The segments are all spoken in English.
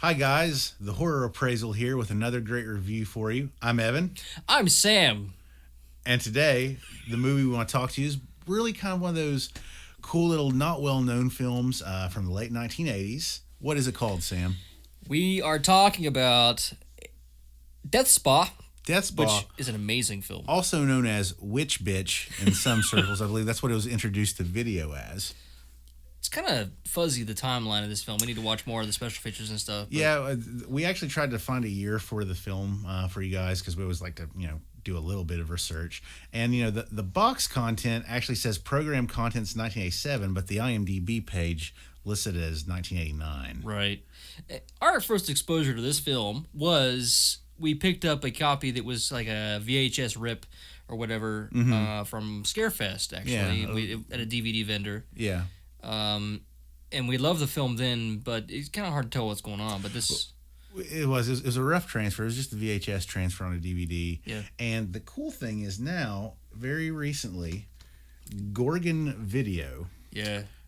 Hi guys, the Horror Appraisal here with another great review for you. I'm Evan, I'm Sam. and today the movie we want to talk to you is really kind of one of those cool little not well-known films from the late 1980s. What is it called, Sam? We are talking about Death Spa, Death Spa, which is an amazing film. also known as Witch Bitch in some circles. I believe that's what it was introduced to video as. It's kind of fuzzy, the timeline of this film. We need to watch more of the special features and stuff. Yeah, we actually tried to find a year for the film for you guys because we always like to, do a little bit of research. And, the box content actually says program content's 1987, but the IMDb page listed it as 1989. Right. Our first exposure to this film was we picked up a copy that was like a VHS rip or whatever from Scarefest, actually, at a DVD vendor. Yeah. And we loved the film then, but it's kind of hard to tell what's going on. But this... It was a rough transfer. It was just a VHS transfer on a DVD. Yeah. And the cool thing is now, very recently, Gorgon Video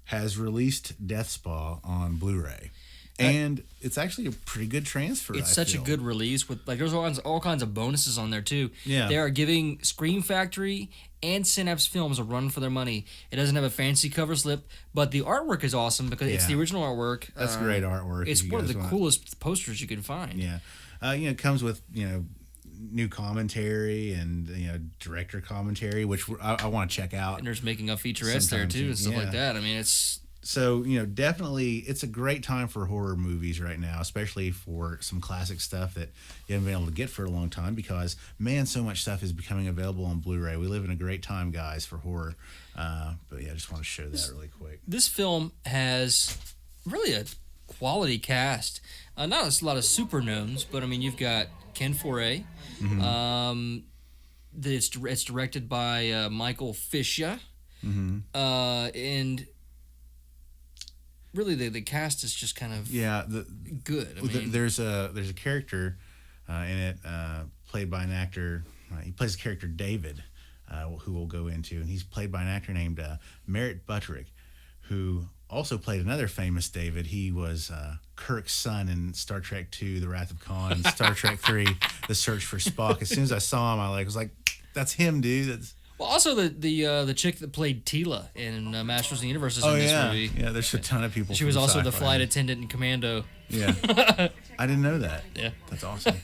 has released Death Spa on Blu-ray. And it's actually a pretty good transfer. It's such a good release with there's all kinds of bonuses on there too. Yeah. They are giving Scream Factory and Synapse Films a run for their money. It doesn't have a fancy cover slip, but the artwork is awesome because it's the original artwork. That's great artwork. It's one of the coolest posters you can find. Yeah. It comes with, new commentary and, director commentary, which I want to check out. And there's making of featurettes there too and stuff like that. I mean, it's... So, definitely it's a great time for horror movies right now, especially for some classic stuff that you haven't been able to get for a long time because, man, so much stuff is becoming available on Blu-ray. We live in a great time, guys, for horror. But, yeah, I just want to show that really quick. This film has really a quality cast. Not a lot of super knowns, but, I mean, you've got Ken Foree. It's directed by Michael Fischa. And... really, the cast is just kind of good. I mean, there's a character in it played by an actor. He plays the character David, who we'll go into, and he's played by an actor named Merritt, who also played another famous David. He was Kirk's son in Star Trek II: The Wrath of Khan and Star Trek III: The Search for Spock. As soon as I saw him, I was like, "That's him, dude." Well, also the chick that played Tila in Masters of the Universe is in this movie. Yeah, there's a ton of people. She was also the flight attendant in Commando. Yeah, I didn't know that. Yeah, that's awesome.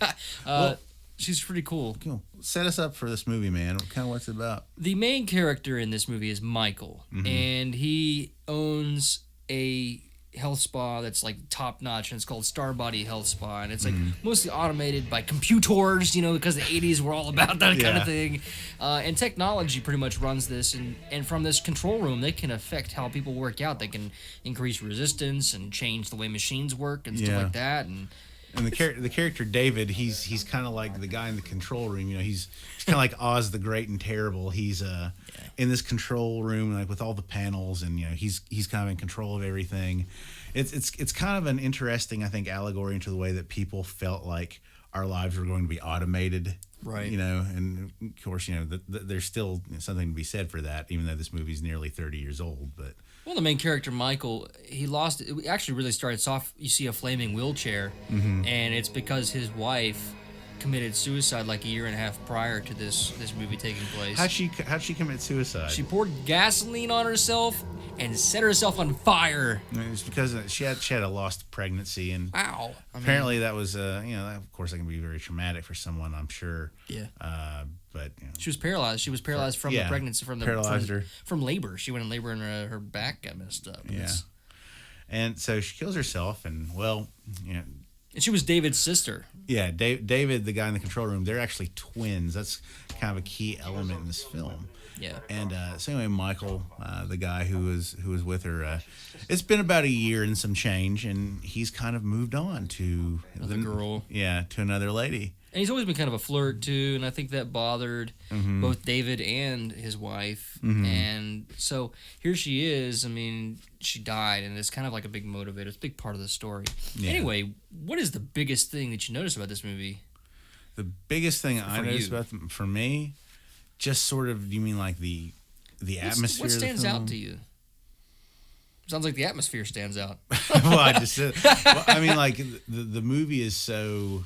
She's pretty cool. Cool. Set us up for this movie, man. What's it about? The main character in this movie is Michael, and he owns a health spa that's like top notch, and it's called Starbody Health Spa, and it's like mostly automated by computers, because the 80s were all about that kind of thing, and technology pretty much runs this, and from this control room they can affect how people work out. They can increase resistance and change the way machines work and stuff like that. And the character David, he's kind of like the guy in the control room. He's kind of like Oz the Great and Terrible. He's in this control room like with all the panels, and he's kind of in control of everything. It's kind of an interesting, I think, allegory into the way that people felt like our lives were going to be automated. Right. And of course, there's still something to be said for that, even though this movie's nearly 30 years old. But well, the main character, Michael, it actually really starts off, you see a flaming wheelchair, and it's because his wife committed suicide like a year and a half prior to this movie taking place. How'd she commit suicide? She poured gasoline on herself and set herself on fire. It's because she had a lost pregnancy, and wow. Apparently that was of course that can be very traumatic for someone, I'm sure. Yeah. But she was paralyzed. She was paralyzed from the pregnancy, from labor. She went in labor and her back got messed up. Yeah. And so she kills herself, and and she was David's sister. Yeah, David, the guy in the control room, they're actually twins. That's kind of a key element in this film. Yeah. And so anyway, Michael, the guy who was with her, it's been about a year and some change, and he's kind of moved on to another girl. Yeah, to another lady. And he's always been kind of a flirt too, and I think that bothered both David and his wife. And so here she is. I mean, she died, and it's kind of like a big motivator. It's a big part of the story. Yeah. Anyway, what is the biggest thing that you noticed about this movie? The biggest thing I noticed about them, for me, just sort of, you mean like the atmosphere? What stands of the film? out to you? Sounds like the atmosphere stands out. Well, I just said. Well, I mean, like the movie is so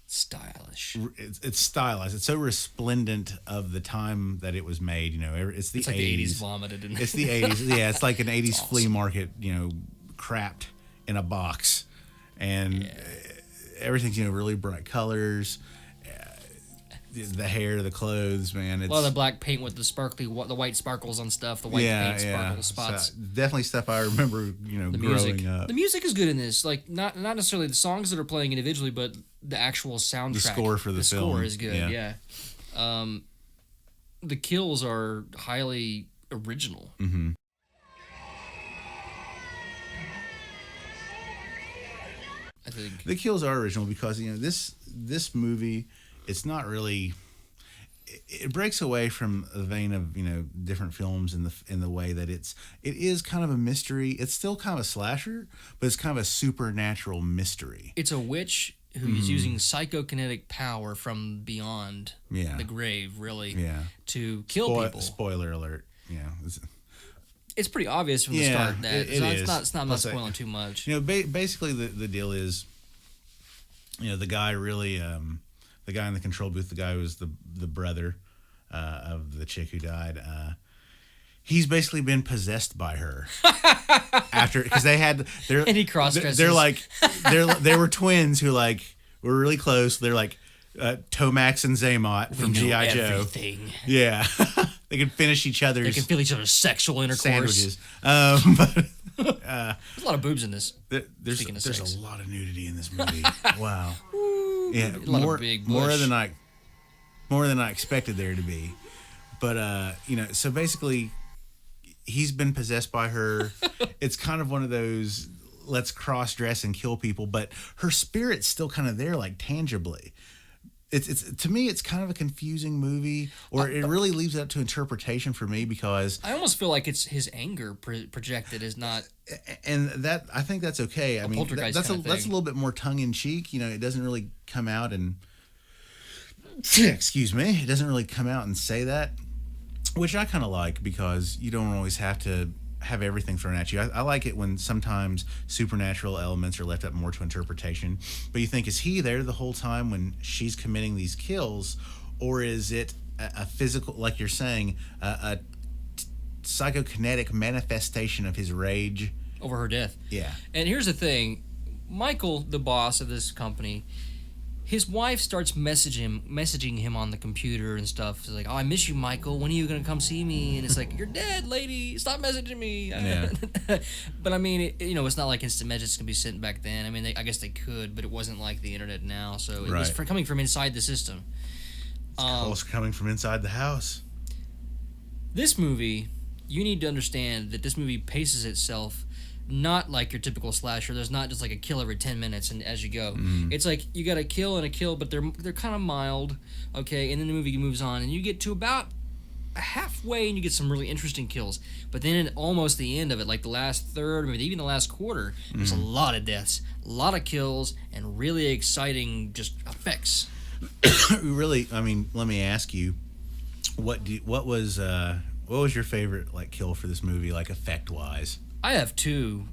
stylish. It's stylized. It's so resplendent of the time that it was made. You know, it's the 80s. Like the 80s vomited in. It's the 80s. Yeah, it's like an 80s awesome. flea market. You know, crapped in a box, and everything's really bright colors. The hair, the clothes, man. It's a lot of the black paint with the white sparkles on stuff. The white paint sparkle spots. So, definitely stuff I remember. Growing up. The music is good in this. Like not necessarily the songs that are playing individually, but the actual soundtrack. The score for the film. The score is good. Yeah. The kills are highly original. Mm-hmm. I think the kills are original because this movie. It's not really. It breaks away from the vein of different films in the way that it is kind of a mystery. It's still kind of a slasher, but it's kind of a supernatural mystery. It's a witch who is using psychokinetic power from beyond the grave, really, to kill people. Spoiler alert! Yeah, it's pretty obvious from the start that it's not spoiling too much. Basically the deal is, the guy really. The guy in the control booth, the guy who was the brother of the chick who died, he's basically been possessed by her because they had and he cross-dresses. They're like they were twins who were really close. They're like Tomax and Zaymot from G.I. Joe. Everything. Yeah, they can finish each other's. They can feel each other's sexual intercourse. Sandwiches. But there's a lot of boobs in this. There's a lot of nudity in this movie. Wow. Yeah, more than I expected there to be, but so basically, he's been possessed by her. It's kind of one of those let's cross dress and kill people, but her spirit's still kind of there, like tangibly. It's to me, it's kind of a confusing movie, or it really leaves it up to interpretation for me because I almost feel like it's his anger projected is not. And that I think that's okay. I mean, that's a little bit more tongue in cheek. It doesn't really come out and excuse me, it doesn't really come out and say that, which I kind of like because you don't always have to have everything thrown at you. I like it when sometimes supernatural elements are left up more to interpretation. But you think, is he there the whole time when she's committing these kills, or is it a physical, like you're saying, a psychokinetic manifestation of his rage over her death? Yeah. And here's the thing, Michael, the boss of this company, his wife starts messaging him on the computer and stuff. She's like, "Oh, I miss you, Michael. When are you gonna come see me?" And it's like, "You're dead, lady. Stop messaging me." Yeah. But I mean, it's not like instant messages can be sent back then. I mean, I guess they could, but it wasn't like the internet now. So it was coming from inside the system. Calls coming from inside the house. This movie, you need to understand that this movie paces itself not like your typical slasher. There's not just like a kill every 10 minutes and as you go. It's like you got a kill and a kill, but they're kind of mild, okay? And then the movie moves on, and you get to about halfway, and you get some really interesting kills. But then at almost the end of it, like the last third, maybe even the last quarter, there's a lot of deaths, a lot of kills, and really exciting just effects. Really, I mean, let me ask you, what was your favorite kill for this movie, effect wise? I have two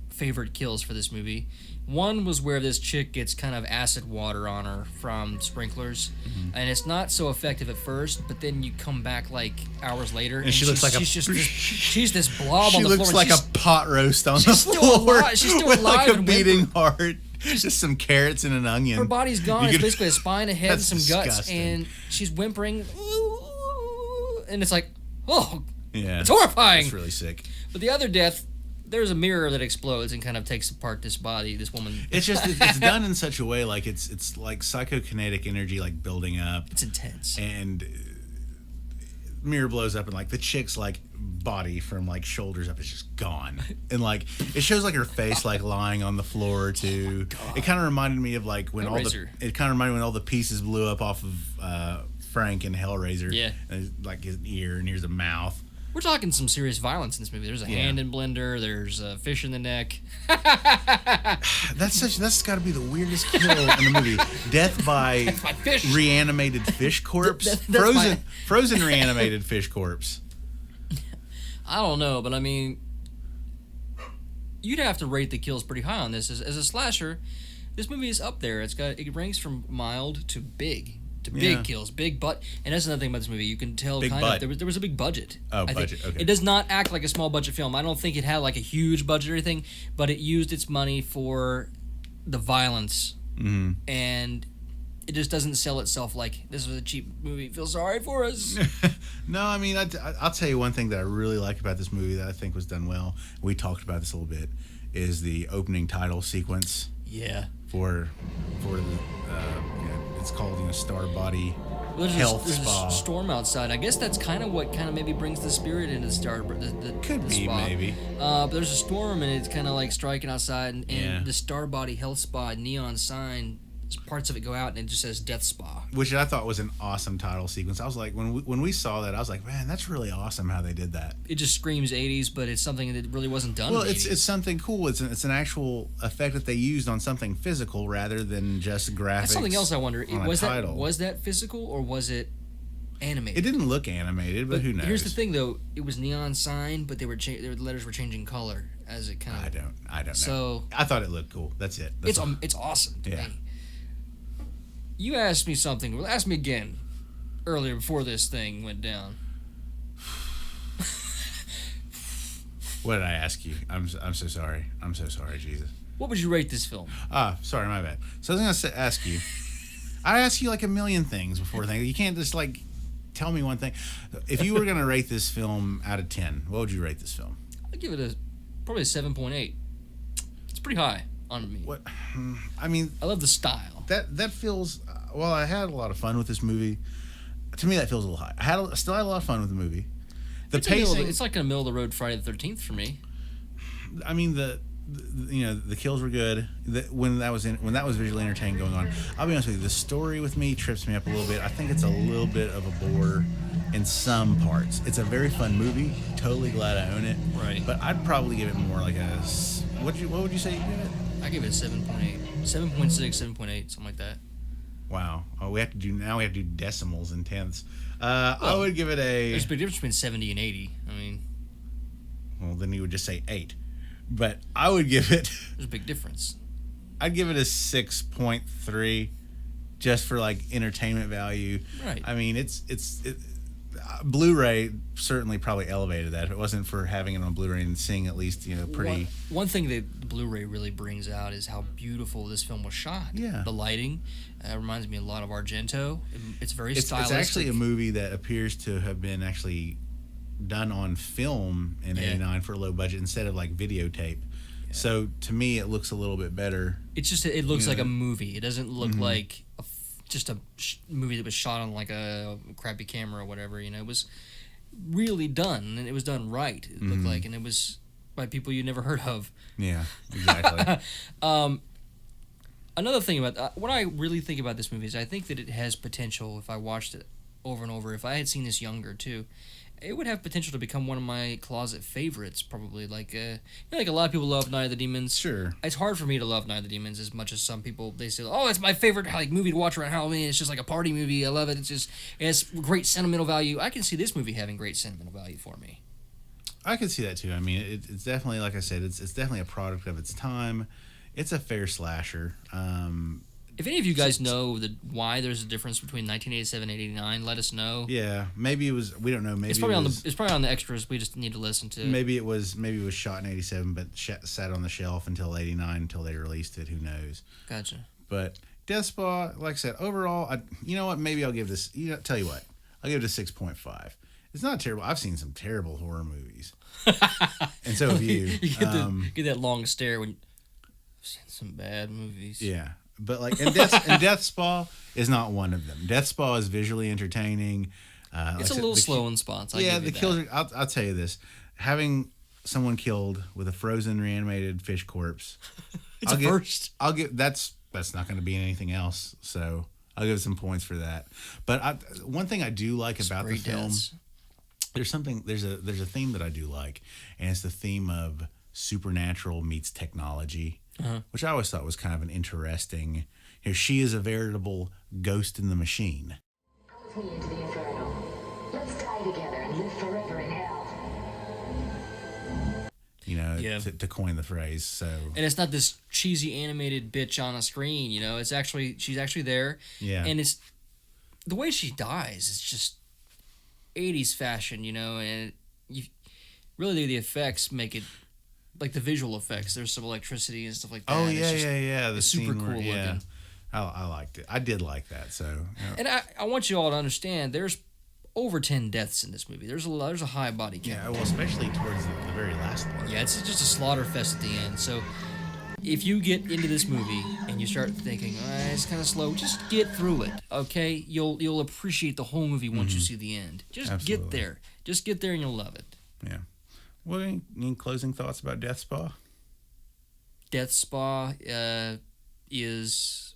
favorite kills for this movie. One was where this chick gets kind of acid water on her from sprinklers, and it's not so effective at first, but then you come back hours later, and she looks like she's this blob on the floor. She looks like a pot roast on the floor. She's still with alive a beating heart. Just some carrots and an onion. Her body's gone. It's basically a spine, a head, and some guts, and she's whimpering, and it's like, oh, yeah, it's horrifying. It's really sick. But the other death, there's a mirror that explodes and kind of takes apart this body, this woman. It's just it's done in such a way it's like psychokinetic energy building up. It's intense. And mirror blows up and the chick's body from shoulders up is just gone. And it shows her face lying on the floor too. It kind of reminded me of when all the pieces blew up off of Frank and Hellraiser. Yeah. And, his ear, and here's a mouth. We're talking some serious violence in this movie. There's a hand in blender. There's a fish in the neck. That's got to be the weirdest kill in the movie. Death by fish. Reanimated fish corpse. Frozen reanimated fish corpse. I don't know, but I mean, you'd have to rate the kills pretty high on this. As a slasher, this movie is up there. It ranks from mild to big. Big kills, big butt, and that's another thing about this movie. You can tell big kind butt. of there was a big budget. Oh, budget. Okay. It does not act like a small budget film. I don't think it had like a huge budget or anything, but it used its money for the violence, and it just doesn't sell itself like this was a cheap movie. Feel sorry for us. No, I mean I'll tell you one thing that I really like about this movie that I think was done well. We talked about this a little bit. Is the opening title sequence? Yeah. For the it's called Star Body Health Spa. A storm outside. I guess that's kind of what maybe brings the spirit into Could be spa. maybe. But there's a storm and it's kind of like striking outside, and the Star Body Health Spa neon sign, parts of it go out and it just says Death Spa, which I thought was an awesome title sequence. I was like, when we saw that, I was like, man, that's really awesome how they did that. It just screams 80s, but it's something that really wasn't done. Well, in the it's 80s. something cool. It's an actual effect that they used on something physical rather than just graphics. That's something else I wonder. Was title. that physical or was it animated? It didn't look animated, but who knows? Here's the thing, though. It was neon sign, but the letters were changing color as it kind of. I don't know. So I thought it looked cool. That's it. It's awesome to me. You asked me something. Well, ask me again earlier before this thing went down. What did I ask you? I'm so sorry. I'm so sorry, Jesus. What would you rate this film? Sorry, my bad. So I was going to ask you. I ask you like a million things before things. You can't just like tell me one thing. If you were going to rate this film out of 10, what would you rate this film? I'd give it probably a 7.8. It's pretty high on me. What? I mean, I love the style. That feels. Well, I had a lot of fun with this movie. To me, that feels a little high. I still had a lot of fun with the movie. The pacing. It's like a middle of the road Friday the 13th for me. I mean, the kills were good. When that was visually entertaining going on. I'll be honest with you, the story with me trips me up a little bit. I think it's a little bit of a bore in some parts. It's a very fun movie. Totally glad I own it. Right. But I'd probably give it more like a. What would you say you give it? I give it a 7.8, 7.6, 7.8, something like that. Wow. Oh, we have to do decimals and tenths. I would give it a. There's a big difference between 70 and 80. I mean. Well, then you would just say 8. But I would give it. There's a big difference. I'd give it a 6.3, just for like entertainment value. Right. I mean, it's Blu-ray certainly probably elevated that. If it wasn't for having it on Blu-ray and seeing at least pretty. One thing that the Blu-ray really brings out is how beautiful this film was shot. Yeah. The lighting reminds me a lot of Argento. It's very stylistic. It's actually a movie that appears to have been actually done on film in '89 for a low budget instead of like videotape. Yeah. So to me, it looks a little bit better. It's just it looks like a movie. It doesn't look like just a movie that was shot on like a crappy camera or whatever. It was really done, and it was done right. It looked like, and it was by people you never heard of. Yeah, exactly. Another thing about what I really think about this movie is I think that it has potential. If I watched it over and over, if I had seen this younger too, it would have potential to become one of my closet favorites. Probably like like a lot of people love Night of the Demons. Sure, it's hard for me to love Night of the Demons as much as some people. They say, "Oh, it's my favorite movie to watch around Halloween. It's just like a party movie. I love it. It has great sentimental value." I can see this movie having great sentimental value for me. I can see that too. I mean, it's definitely, like I said, it's definitely a product of its time. It's a fair slasher. If any of you guys know why there's a difference between 1987 and 89, let us know. Yeah, maybe it was. We don't know. Maybe it's probably on the extras. We just need to listen to. Maybe it was shot in '87, but sat on the shelf until '89 until they released it. Who knows? Gotcha. But Death Spa, like I said, overall, you know what? Maybe I'll give this. Tell you what, I'll give it a 6.5. It's not terrible. I've seen some terrible horror movies, and so have you. You get that long stare when I've seen some bad movies. Yeah. But like, and Death Spa is not one of them. Death Spa is visually entertaining. It's a little slow in spots. The kills. I'll tell you this: having someone killed with a frozen reanimated fish corpse, it's a first. I'll give that's not going to be in anything else. So I'll give some points for that. But one thing I do like about the film, there's a theme that I do like, and it's the theme of supernatural meets technology. Which I always thought was kind of an interesting. She is a veritable ghost in the machine. Come with me into the inferno. Let's die together and live forever in hell. Yeah. to coin the phrase. So, and it's not this cheesy animated bitch on a screen. It's actually she's actually there. Yeah. And it's the way she dies. It's just 80s fashion, and you really the effects make it. Like the visual effects, there's some electricity and stuff like that. Oh yeah. It's super cool looking. I liked it. I did like that. So, and I want you all to understand, there's over 10 deaths in this movie. There's a high body count. Yeah, well, especially towards the very last part. Yeah, it's just a slaughter fest at the end. So, if you get into this movie and you start thinking, it's kind of slow, just get through it. Okay, you'll appreciate the whole movie once you see the end. Just Absolutely. get there. Just get there and you'll love it. Yeah. Well, any closing thoughts about Death Spa? Death Spa is...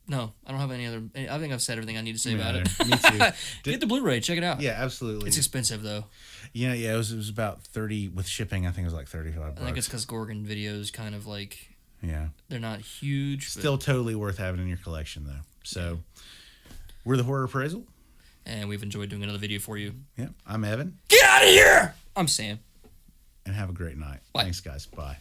No, I don't have any other... I think I've said everything I need to say about it. Me too. Get the Blu-ray. Check it out. Yeah, absolutely. It's expensive, though. Yeah, it was about 30... With shipping, I think it was like $35. I think it's because Gorgon videos kind of like... Yeah. They're not huge. Still totally worth having in your collection, though. So, we're the Horror Appraisal. And we've enjoyed doing another video for you. Yeah, I'm Evan. Get out of here! I'm Sam. And have a great night. Bye. Thanks, guys. Bye.